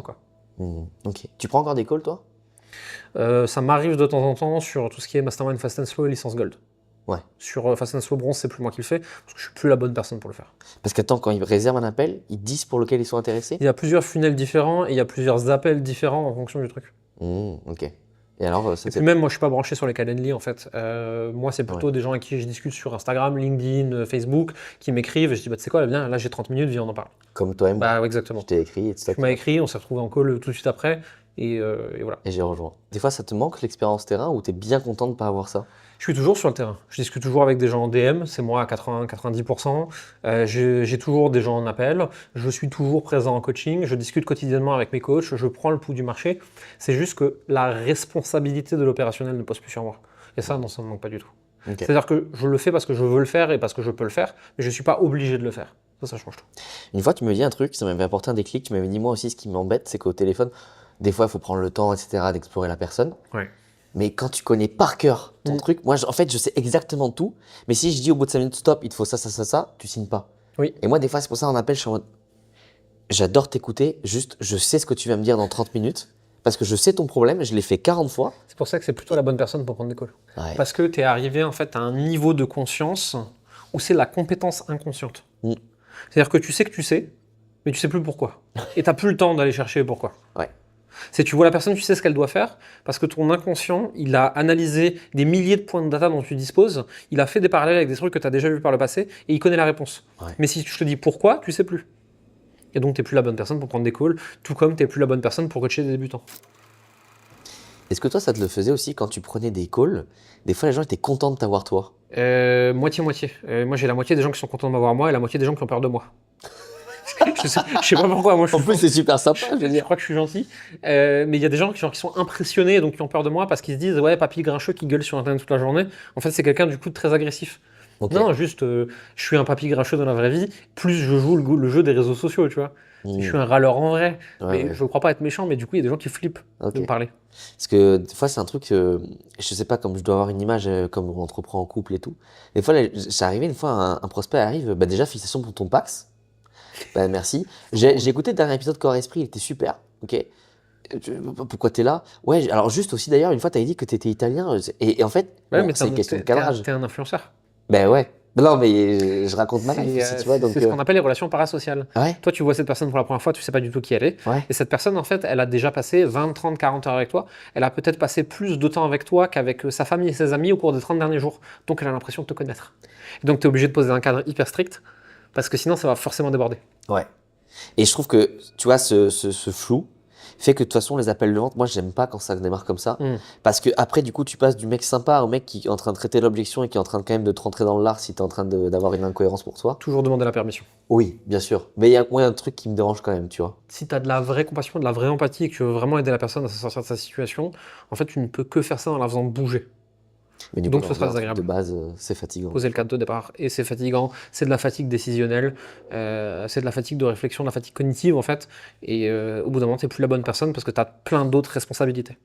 quoi. Ok. Tu prends encore des calls, toi? Ça m'arrive de temps en temps sur tout ce qui est Mastermind Fast and Slow et licence Gold. Ouais. Sur Fast and Slow Bronze, c'est plus moi qui le fais, parce que je suis plus la bonne personne pour le faire. Parce qu'attends, quand ils réservent un appel, ils disent pour lequel ils sont intéressés? Il y a plusieurs funnels différents et il y a plusieurs appels différents en fonction du truc. Ok. Et alors, ça Et c'est... puis même, moi, je suis pas branché sur les Calendly, en fait. Moi, c'est plutôt Ouais. des gens avec qui je discute sur Instagram, LinkedIn, Facebook, qui m'écrivent et je dis, bah, tu sais quoi, viens, là, j'ai 30 minutes, viens, on en parle. Comme toi et moi. Bah, ouais, Je exactement. t'ai écrit et Tu m'as écrit, on s'est retrouvé en call tout de suite après, et voilà. Et j'ai rejoint. Des fois, ça te manque l'expérience terrain ou t'es bien content de ne pas avoir ça? Je suis toujours sur le terrain. Je discute toujours avec des gens en DM, c'est moi à 80-90%. J'ai toujours des gens en appel. Je suis toujours présent en coaching. Je discute quotidiennement avec mes coachs. Je prends le pouls du marché. C'est juste que la responsabilité de l'opérationnel ne pose plus sur moi. Et ça, non, ça ne me manque pas du tout. Ok. C'est-à-dire que je le fais parce que je veux le faire et parce que je peux le faire, mais je ne suis pas obligé de le faire. Ça change tout. Une fois, tu me dis un truc, ça m'avait apporté un déclic. Tu m'avais dit, moi aussi, ce qui m'embête, c'est qu'au téléphone, des fois, il faut prendre le temps, etc., d'explorer la personne. Ouais. Mais quand tu connais par cœur ton truc, moi, en fait, je sais exactement tout. Mais si je dis au bout de 5 minutes, stop, il te faut ça, ça, ça, ça, tu signes pas. Oui. Et moi, des fois, c'est pour ça, on appelle, je suis en mode, j'adore t'écouter, juste, je sais ce que tu vas me dire dans 30 minutes. Parce que je sais ton problème, je l'ai fait 40 fois. C'est pour ça que c'est plutôt la bonne personne pour prendre des calls. Ouais. Parce que tu es arrivé en fait à un niveau de conscience où c'est la compétence inconsciente. C'est-à-dire que tu sais, mais tu sais plus pourquoi. Et tu n'as plus le temps d'aller chercher pourquoi. Ouais. C'est tu vois la personne, tu sais ce qu'elle doit faire, parce que ton inconscient, il a analysé des milliers de points de data dont tu disposes, il a fait des parallèles avec des trucs que tu as déjà vu par le passé, et il connaît la réponse. Ouais. Mais si je te dis pourquoi, tu sais plus. Et donc tu n'es plus la bonne personne pour prendre des calls, tout comme tu n'es plus la bonne personne pour coacher des débutants. Est-ce que toi, ça te le faisait aussi quand tu prenais des calls? Des fois, les gens étaient contents de t'avoir toi. Moitié-moitié. Moi, j'ai la moitié des gens qui sont contents de m'avoir moi et la moitié des gens qui ont peur de moi. Je sais pas pourquoi. Moi, je En suis plus, c'est super sympa, je veux je dire. crois que je suis gentil. Mais il y a des gens qui sont impressionnés et donc qui ont peur de moi parce qu'ils se disent ouais, papy grincheux qui gueule sur Internet toute la journée. En fait, c'est quelqu'un du coup de très agressif. Ok. Non, juste, je suis un papy grincheux dans la vraie vie. Plus je joue le jeu des réseaux sociaux, tu vois. Je suis un râleur en vrai. Ouais, Mais ouais. je ne crois pas être méchant, mais du coup, il y a des gens qui flippent Ok. de me parler. Parce que des fois, c'est un truc, je sais pas, comme je dois avoir une image, comme on entreprend en couple et tout. Des fois, là, c'est arrivé, une fois, un prospect arrive, bah déjà, félicitations pour ton Pax. Bah merci. J'ai écouté le dernier épisode Corps Esprit, il était super. Ok. Pourquoi t'es là? Ouais, alors juste aussi d'ailleurs, une fois, t'avais dit que t'étais italien, et en fait, Ouais, bon, mais c'est une question de cadrage. t'es un influenceur. Ben ouais. Non, mais je raconte ma life aussi, tu vois, donc... C'est ce qu'on appelle les relations parasociales. Ouais, Toi, tu vois cette personne pour la première fois, tu sais pas du tout qui elle est. ouais. Et cette personne, en fait, elle a déjà passé 20, 30, 40 heures avec toi. Elle a peut-être passé plus de temps avec toi qu'avec sa famille et ses amis au cours des 30 derniers jours. Donc, elle a l'impression de te connaître. Et donc, tu es obligé de poser un cadre hyper strict parce que sinon, ça va forcément déborder. Ouais. Et je trouve que, tu vois, ce flou fait que de toute façon, les appels de vente, moi, j'aime pas quand ça démarre comme ça. Parce que après, du coup, tu passes du mec sympa au mec qui est en train de traiter l'objection et qui est en train de, quand même de te rentrer dans le lard si tu es en train d'avoir une incohérence pour toi. Toujours demander la permission. Oui, bien sûr. Mais il y a moi, un truc qui me dérange quand même, tu vois. Si tu as de la vraie compassion, de la vraie empathie et que tu veux vraiment aider la personne à se sortir de sa situation, en fait, tu ne peux que faire ça en la faisant bouger. Mais du Donc, coup, ce sera un truc désagréable. de base, c'est fatigant. Poser le cadre de départ. Et c'est fatigant, c'est de la fatigue décisionnelle, c'est de la fatigue de réflexion, de la fatigue cognitive en fait. Et au bout d'un moment, tu n'es plus la bonne personne parce que tu as plein d'autres responsabilités.